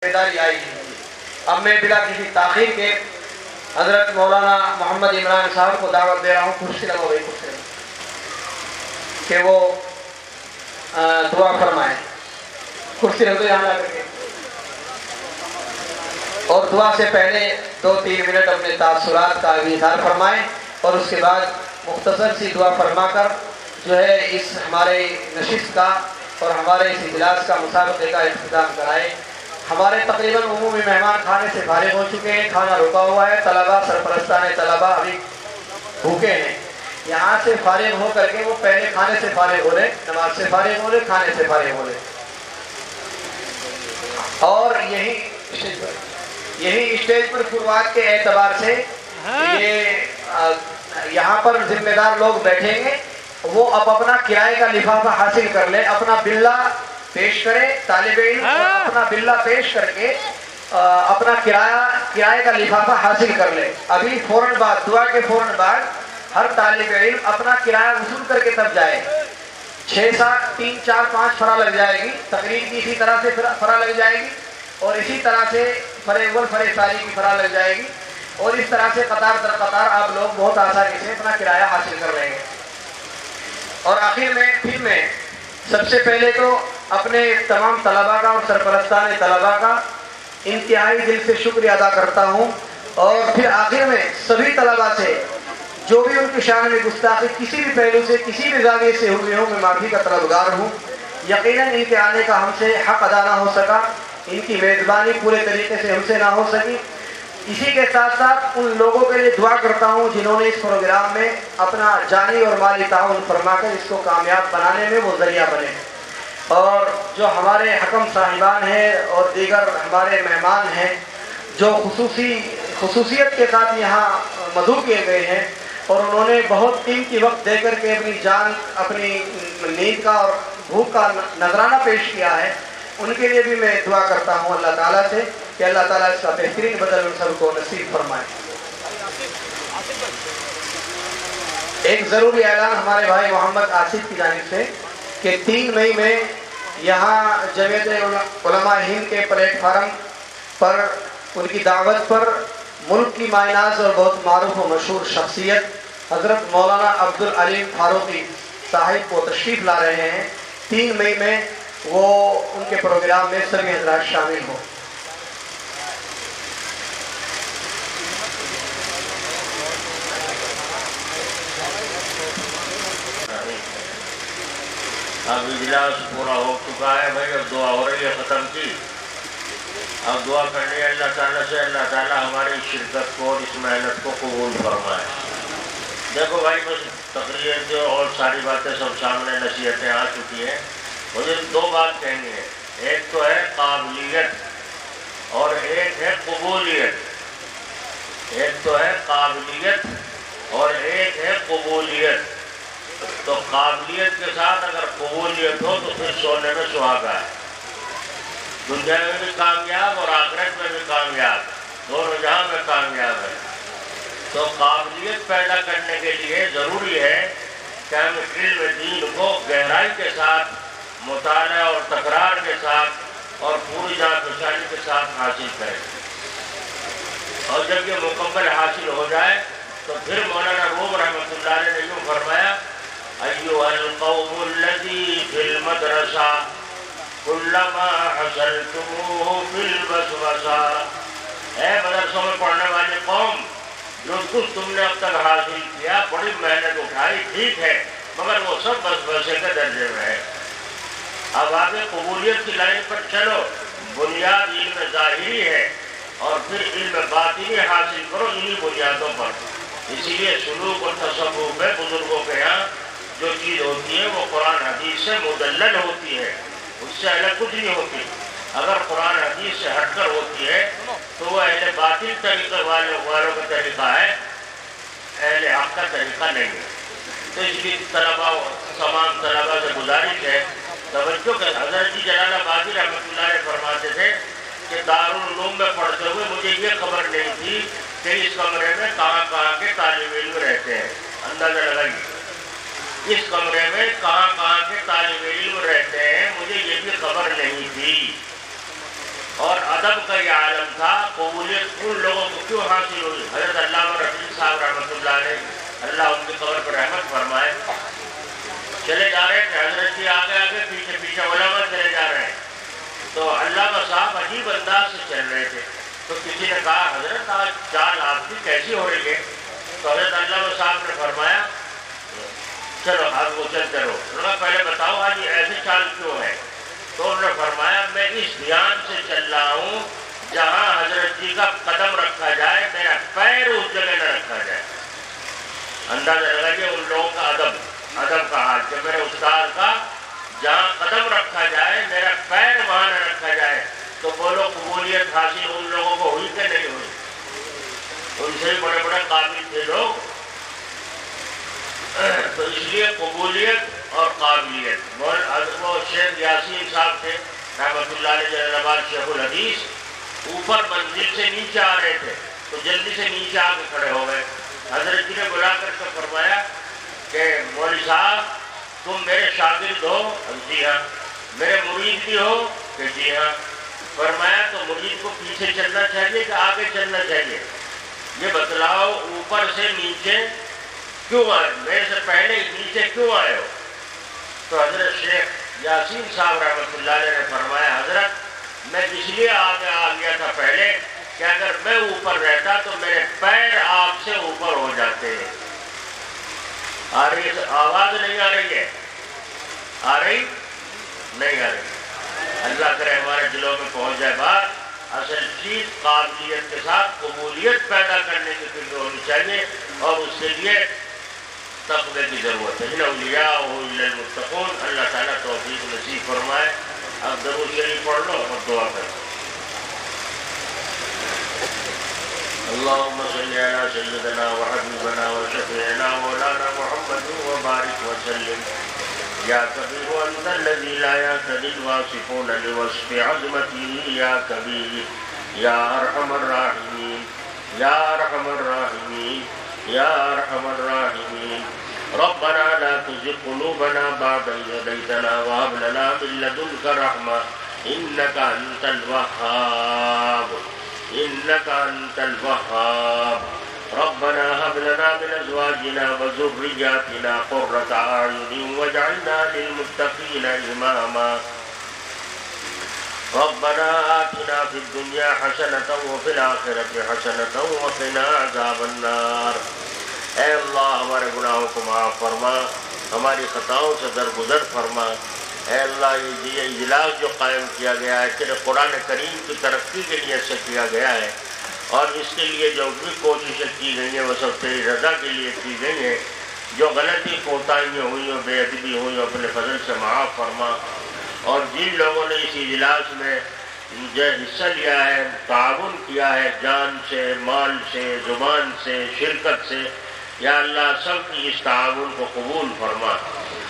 بیداری آئی ہے۔ اب میں بلا کسی تاخیر کے حضرت مولانا محمد عمران صاحب کو دعوت دے رہا ہوں، کرسی لگو بھائی، کرسی لگو، کہ وہ دعا فرمائیں۔ کرسی رکھ دو یہاں لا کر کے، اور دعا سے پہلے 2-3 منٹ اپنے تاثرات کا اظہار فرمائیں، اور اس کے بعد مختصر سی دعا فرما کر جو ہے اس ہمارے نشست کا اور ہمارے اس اجلاس کا مسابقے کا اختتام کرائے۔ ہمارے تقریباً عمومی مہمان کھانے سے فارغ ہو چکے ہیں، کھانا رکا ہوا ہے، طلباء سرپرستان طلباء ابھی بھوکے ہیں۔ یہاں سے فارغ ہو کر کے وہ پہلے کھانے سے فارغ ہو رہے، نماز سے فارغ ہو رہے، کھانے سے فارغ ہو رہے، اور یہی اسٹیج پر شروعات کے اعتبار سے یہاں پر ذمہ دار لوگ بیٹھیں گے، وہ اب اپنا کرائے کا لفافہ حاصل کر لے، اپنا بلہ پیش کرے، طالب علم اپنا بلہ پیش کر کے اپنا کرائے کا لفافہ حاصل کر لے۔ ابھی فوراً بعد دعا کے فوراً بعد ہر طالب علم اپنا کرایہ وصول کر کے تب جائے۔ 6-7 3 4 5 فرا لگ جائے گی، تقریر کی اسی طرح سے فرا لگ جائے گی، اور اسی طرح سے فرے اول فرے ثانی کی فرا لگ جائے گی، اور اس طرح سے قطار در قطار آپ لوگ بہت آسانی سے اپنا کرایہ حاصل کر لیں گے۔ اور آخر میں پھر میں سب سے پہلے تو اپنے تمام طلباء کا اور سرپرستان طلباء کا انتہائی دل سے شکریہ ادا کرتا ہوں، اور پھر آخر میں سبھی طلباء سے جو بھی ان کی شان میں گستاخی کسی بھی پہلو سے کسی بھی زاویے سے ہوئی ہوں، میں معافی کا طلبگار ہوں۔ یقیناً ان کے آنے کا ہم سے حق ادا نہ ہو سکا، ان کی میزبانی پورے طریقے سے ہم سے نہ ہو سکی۔ اسی کے ساتھ ساتھ ان لوگوں کے لیے دعا کرتا ہوں جنہوں نے اس پروگرام میں اپنا جانی اور مالی تعاون فرما کر اس کو کامیاب بنانے میں وہ ذریعہ بنے، اور جو ہمارے حکم صاحبان ہیں اور دیگر ہمارے مہمان ہیں جو خصوصیت کے ساتھ یہاں مدعو کیے گئے ہیں، اور انہوں نے بہت قیمتی وقت دے کر کے اپنی جان، اپنی نیند کا اور بھوک کا نذرانہ پیش کیا ہے، ان کے لیے بھی میں دعا کرتا ہوں اللہ تعالیٰ سے کہ اللہ تعالیٰ اس کا بہترین بدل ان سب کو نصیب فرمائے۔ ایک ضروری اعلان ہمارے بھائی محمد آصف کی جانب سے کہ 3 مئی میں یہاں جمعیت علماء ہند کے پلیٹ فارم پر ان کی دعوت پر ملک کی مائناز اور بہت معروف و مشہور شخصیت حضرت مولانا عبدالعلیم فاروقی صاحب کو تشریف لا رہے ہیں۔ 3 مئی میں وہ ان کے پروگرام میں سبھی حضرات شامل ہوں۔ اب اجلاس پورا ہو چکا ہے بھائی، اب دعا ہو رہی ہے ختم کی، اب دعا کرنی ہے اللہ تعالیٰ سے، اللہ تعالیٰ ہماری شرکت کو اور اس محنت کو قبول فرمائے۔ دیکھو بھائی، بس تقریر جو اور ساری باتیں سب سامنے نصیحتیں آ چکی ہیں، مجھے 2 بات کہنی ہے، ایک تو ہے قابلیت اور ایک ہے قبولیت۔ ایک تو ہے قابلیت اور ایک ہے قبولیت۔ تو قابلیت کے ساتھ اگر قبولیت ہو تو پھر سونے میں سہاگا ہے، دنیا میں بھی کامیاب اور آخرت میں بھی کامیاب، دونوں جہاں میں کامیاب ہے۔ تو قابلیت پیدا کرنے کے لیے ضروری ہے کہ ہم علم دین کو گہرائی کے ساتھ، مطالعہ اور تکرار کے ساتھ اور پوری جانبداری کے ساتھ حاصل کریں، اور جب یہ مکمل حاصل ہو جائے تو پھر مولانا روم رحمۃ اللہ علیہ نے یوں فرمایا، ایھا القوم الذی فی المدرسہ کلما حصلتموہ فی الوسوسہ، اے مدرسوں میں پڑھنے والی قوم، جو کچھ تم نے اب تک حاصل کیا، بڑی محنت اٹھائی، ٹھیک ہے، مگر وہ سب وسوسے کے درجے میں ہے۔ اب آگے قبولیت کی لائن پر چلو، بنیاد علم ظاہری ہے، اور پھر علم باطنی حاصل کرو انہی بنیادوں پر۔ اسی لیے سلوک اور تصوف میں بزرگوں کے یہاں جو چیز ہوتی ہے وہ قرآن حدیث سے مدلل ہوتی ہے، اس سے الگ کچھ نہیں ہوتی۔ اگر قرآن حدیث سے ہٹ کر ہوتی ہے تو وہ اہل باطل طریقے والوں کا طریقہ ہے، اہل حق کا طریقہ نہیں ہے۔ تو اس لیے تمام طلباء سے گزارش ہے توجہ کہ حضرت جی جلال آبادی رحمۃ اللہ علیہ فرماتے تھے کہ دارالعلوم میں پڑھتے ہوئے مجھے یہ خبر نہیں تھی کہ اس کمرے میں کہاں کہاں کے طالب علم رہتے ہیں، اندازہ لگائیے، اس کمرے میں کہاں کہاں کے طالب علم رہتے ہیں، مجھے یہ بھی خبر نہیں تھی۔ اور ادب کا یہ عالم تھا، قبولیت ان لوگوں کو کیوں حاصل ہوئی؟ حضرت علامہ رفیع صاحب رحمۃ اللہ علیہ، اللہ ان کی قبر پر رحمت فرمائے، چلے جا رہے تھے حضرت جی، آگے آگے پیچھے پیچھے علماء چلے جا رہے ہیں، تو علامہ صاحب عجیب انداز سے چل رہے تھے، تو کسی نے کہا حضرت آج چال آپ کی کیسی ہو رہی ہے؟ تو حضرت علامہ صاحب نے فرمایا چلو آپ وہ چلتے رہو۔ انہوں نے پہلے بتاؤ آج یہ ایسے چال کیوں ہے؟ تو انہوں نے فرمایا میں اس دھیان سے چل رہا ہوں جہاں حضرت جی کا قدم رکھا جائے، میرا پیر اس جگہ نہ رکھا جائے۔ اندازہ لگائیے ان لوگوں کا ادب کا حال کہ میرے استاد کا جہاں قدم رکھا جائے میرا پیر وہاں نہ رکھا جائے۔ تو بولو قبولیت حاصل ان لوگوں کو ہوئی کہ نہیں ہوئی؟ ان سے بھی بڑے بڑے قابل تھے لوگ۔ تو اس لیے قبولیت اور قابلیت، وہ شیخ یاسین صاحب تھے رحمۃ اللہ علیہ جلال آباد، شیخ الحدیث، اوپر منزل سے نیچے آ رہے تھے تو جلدی سے نیچے آ کے کھڑے ہو گئے۔ حضرت جی نے بلا کر کے فرمایا کہ مولوی صاحب تم میرے شاگرد ہو؟ جی ہاں۔ میرے مرید بھی ہو؟ کہ جی ہاں۔ فرمایا تو مرید کو پیچھے چلنا چاہیے کہ آگے چلنا چاہیے؟ یہ بتلاؤ اوپر سے نیچے کیوں آئے، میرے سے پہلے نیچے کیوں آئے ہو؟ تو حضرت شیخ یاسین صاحب رحمۃ اللہ علیہ نے فرمایا حضرت میں اس لیے آگے آ گیا تھا پہلے کہ اگر میں اوپر رہتا تو میرے پیر آپ سے اوپر ہو جاتے ہیں۔ آ رہی ہے آواز؟ نہیں آ رہی ہے؟ آ رہی نہیں آ رہی؟ اللہ کرے ہمارے دلوں میں پہنچ جائے بات۔ اصل چیز قابلیت کے ساتھ قبولیت پیدا کرنے کی فکر ہونی چاہیے، اور اس کے لیے تقوی کی ضرورت ہے۔ ان اولیاء الا المتقون، اللہ تعالیٰ توفیق نصیب فرمائے۔ اب درود شریف پڑھ لو اور دعا کرو۔ اللهم صل على سيدنا وحبيبنا وشفيعنا مولانا محمد وبارك وسلم يا كبير أنت الذي لا يهتدي الواصفون لوصف عظمته يا كبير يا أرحم الراحمين يا أرحم الراحمين يا أرحم الراحمين ربنا لا تزغ قلوبنا بعد إذ هديتنا وهب لنا من لدنك رحمة إنك أنت الوهاب إنك أنت الوهاب ربنا هب لنا من أزواجنا وذرياتنا قرة أعين واجعلنا للمتقين إماما ربنا آتنا في الدنيا حسنة وفي الآخرة حسنة وقنا عذاب النار۔ اے اللہ ہمارے گناہوں کو معاف فرما، ہماری خطاؤں سے درگزر فرما۔ اے اللہ یہ اجلاس جو قائم کیا گیا ہے تیرے قرآن کریم کی ترقی کے لیے سے کیا گیا ہے، اور اس کے لیے جو بھی کوششیں کی گئی ہیں وہ سب تیری رضا کے لیے کی گئی ہیں۔ جو غلطی کوتاہیاں ہوئی ہوں، بے ادبی ہوئی ہوں، اپنے فضل سے معاف فرما۔ اور جن لوگوں نے اس اجلاس میں جو حصہ لیا ہے، تعاون کیا ہے جان سے، مال سے، زبان سے، شرکت سے، یا اللہ سب کی اس تعاون کو قبول فرما۔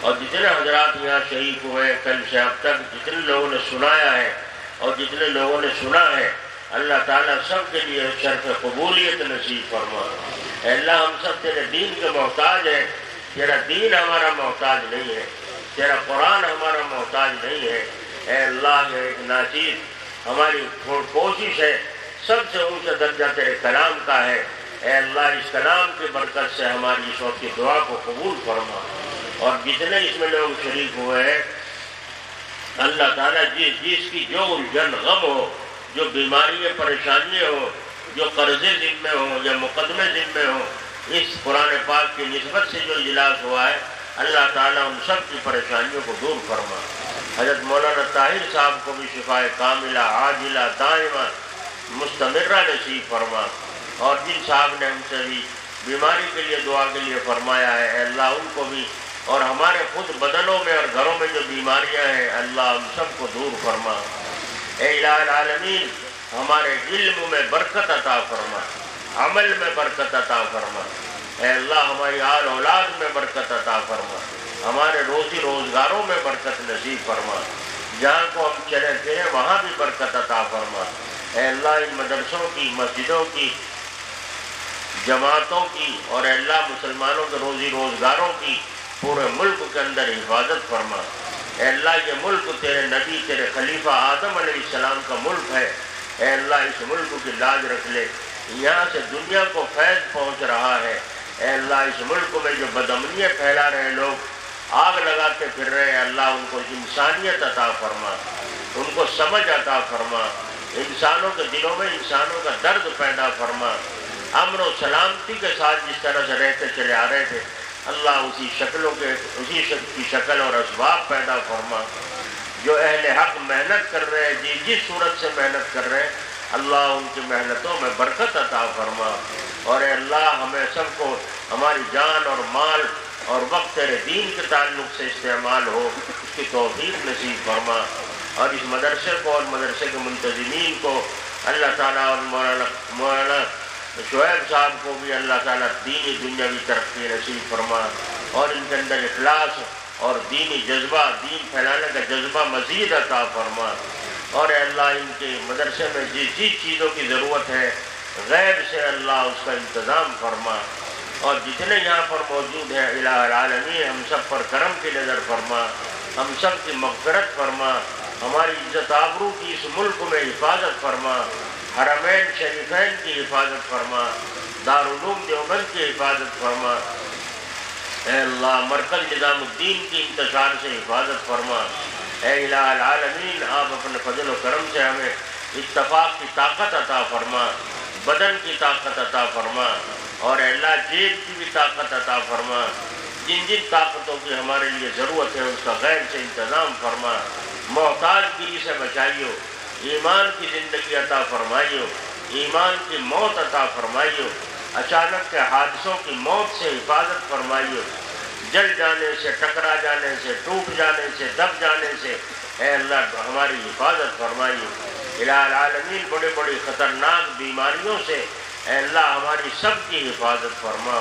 اور جتنے حضرات یہاں شریک ہوئے کل سے اب تک، جتنے لوگوں نے سنایا ہے اور جتنے لوگوں نے سنا ہے، اللہ تعالیٰ سب کے لیے شرف قبولیت نصیب فرما۔ اے اللہ ہم سب تیرے دین کے محتاج ہیں، تیرا دین ہمارا محتاج نہیں ہے، تیرا قرآن ہمارا محتاج نہیں ہے۔ اے اللہ یہ ایک ناچیز ہماری کوشش ہے، سب سے اونچا درجہ تیرے کلام کا ہے۔ اے اللہ اس کلام کی برکت سے ہماری اس وقت کی دعا کو قبول فرما، اور جتنے اس میں لوگ شریک ہوئے ہیں اللہ تعالیٰ جس کی جو الجھن غم ہو، جو بیماری پریشانی ہو، جو قرضے ذمے ہوں یا مقدمے ذمے ہوں، اس قرآن پاک کی نسبت سے جو اجلاس ہوا ہے اللہ تعالیٰ ان سب کی پریشانیوں کو دور فرما۔ حضرت مولانا طاہر صاحب کو بھی شفائے کاملہ عاجلہ دائمہ مستمرہ نصیب فرما، اور جن صاحب نے ہم سے بھی بیماری کے لیے دعا کے لیے فرمایا ہے اے اللہ ان کو بھی، اور ہمارے خود بدنوں میں اور گھروں میں جو بیماریاں ہیں اللہ ہم سب کو دور فرما۔ اے الہ العالمین ہمارے علم میں برکت عطا فرما، عمل میں برکت عطا فرما۔ اے اللہ ہماری آل اولاد میں برکت عطا فرما، ہمارے روزی روزگاروں میں برکت نصیب فرما، جہاں کو ہم چلے پھریں وہاں بھی برکت عطا فرما۔ اے اللہ ان مدرسوں کی، مسجدوں کی، جماعتوں کی، اور اے اللہ مسلمانوں کے روزی روزگاروں کی پورے ملک کے اندر حفاظت فرما۔ اے اللہ یہ ملک تیرے نبی، تیرے خلیفہ آدم علیہ السلام کا ملک ہے۔ اے اللہ اس ملک کی لاج رکھ لے، یہاں سے دنیا کو فیض پہنچ رہا ہے، اے اللہ اس ملک میں جو بدامنیاں پھیلا رہے لوگ، آگ لگاتے پھر رہے ہیں، اللہ ان کو انسانیت عطا فرما، ان کو سمجھ عطا فرما، انسانوں کے دلوں میں انسانوں کا درد پیدا فرما، امن و سلامتی کے ساتھ جس طرح سے رہتے چلے آ رہے تھے اللہ اسی کی شکل اور اسباب پیدا فرما۔ جو اہل حق محنت کر رہے ہیں، جس صورت سے محنت کر رہے ہیں، اللہ ان کی محنتوں میں برکت عطا فرما، اور اے اللہ ہمیں سب کو ہماری جان اور مال اور وقت تیرے دین کے تعلق سے استعمال ہو، اس کی توفیق نصیب فرما، اور اس مدرسے کو اور مدرسے کے منتظمین کو اللہ تعالیٰ اور مولانا شعیب صاحب کو بھی اللہ تعالیٰ دینی دنیاوی ترقی نصیب فرما، اور ان کے اندر اخلاص اور دینی جذبہ، دین پھیلانے کا جذبہ مزید عطا فرما، اور اے اللہ ان کے مدرسے میں جس چیزوں کی ضرورت ہے غیب سے اللہ اس کا انتظام فرما، اور جتنے یہاں پر موجود ہیں الہ العالمین ہم سب پر کرم کی نظر فرما، ہم سب کی مغفرت فرما، ہماری عزت آبرو کی اس ملک میں حفاظت فرما، حرمین شریفین کی حفاظت فرما، دارالعلوم دیوبند کی حفاظت فرما، اے اللہ مرکز نظام الدین کی انتشار سے حفاظت فرما، اے الہ العالمین آپ اپنے فضل و کرم سے ہمیں اتفاق کی طاقت عطا فرما، بدن کی طاقت عطا فرما، اور اے اللہ جیب کی بھی طاقت عطا فرما، جن طاقتوں کی ہمارے لیے ضرورت ہے اس کا غیر سے انتظام فرما، محتاج گیری سے بچائیو، ایمان کی زندگی عطا فرمائیو، ایمان کی موت عطا فرمائیو، اچانک کے حادثوں کی موت سے حفاظت فرمائیو، جل جانے سے، ٹکرا جانے سے، ٹوٹ جانے سے، دب جانے سے اے اللہ ہماری حفاظت فرمائیو، الہ العالمین بڑے بڑی خطرناک بیماریوں سے اے اللہ ہماری سب کی حفاظت فرما،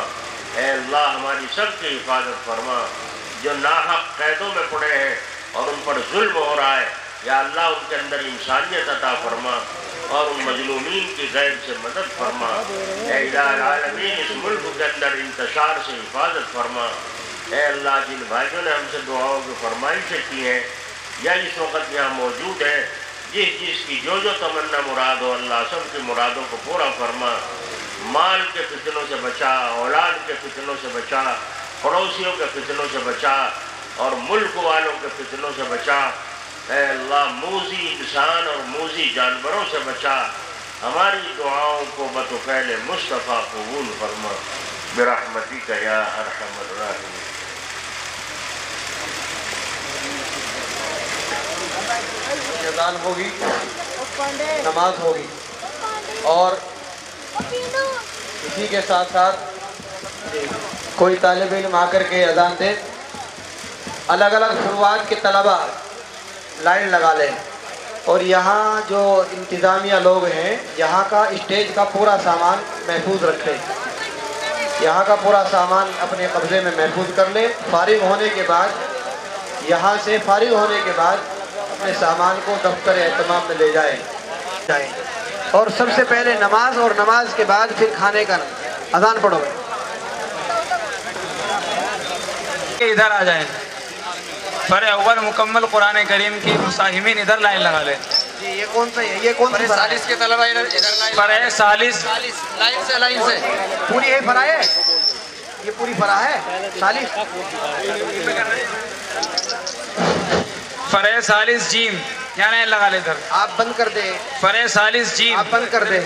اے اللہ ہماری سب کی حفاظت فرما، جو ناحق قیدوں میں پڑے ہیں اور ان پر ظلم ہو رہا ہے یا اللہ ان کے اندر انسانیت عطا فرما، اور ان مظلومین کی غیب سے مدد فرما، اے الہ العالمین اس ملک کے اندر انتشار سے حفاظت فرما، اے اللہ جن بھائیوں نے ہم سے دعاؤں کی فرمائشیں کی ہیں یا اس وقت یہاں موجود ہیں، جس کی جو تمنا مراد ہو اللہ سب کی مرادوں کو پورا فرما، مال کے فتنوں سے بچا، اولاد کے فتنوں سے بچا، پڑوسیوں کے فتنوں سے بچا، اور ملک والوں کے فتنوں سے بچا، اے اللہ موذی انسان اور موذی جانوروں سے بچا، ہماری دعاؤں کو بطفیل مصطفیٰ قبول فرما برحمتک یا ارحم الراحمین۔ اذان ہوگی، نماز ہوگی، اور اسی کے ساتھ ساتھ کوئی طالب علم آ کر کے اذان دے، الگ الگ فروعات کے طلبہ لائن لگا لیں، اور یہاں جو انتظامیہ لوگ ہیں یہاں کا اسٹیج کا پورا سامان محفوظ رکھیں، یہاں کا پورا سامان اپنے قبضے میں محفوظ کر لیں، فارغ ہونے کے بعد یہاں سے فارغ ہونے کے بعد اپنے سامان کو دفتر اہتمام میں لے جائیں، اور سب سے پہلے نماز، اور نماز کے بعد پھر کھانے کا اذان پڑھو۔ ادھر آ جائیں، فرع اول مکمل قرآن کریم کی مساہمین ادھر لائن لگا لیں۔ جی یہ کون سا ہے؟ یہ کون سی فرع ہے؟ کے طلبہ ادھر فرع ثالث لائن سے پوری ہے فرع ہے، یہ پوری فرع ہے ثالث، فرع ثالث جیم یہاں لائن لگا لیں ادھر، آپ بند کر دیں، فرع ثالث جیم آپ بند کر دیں۔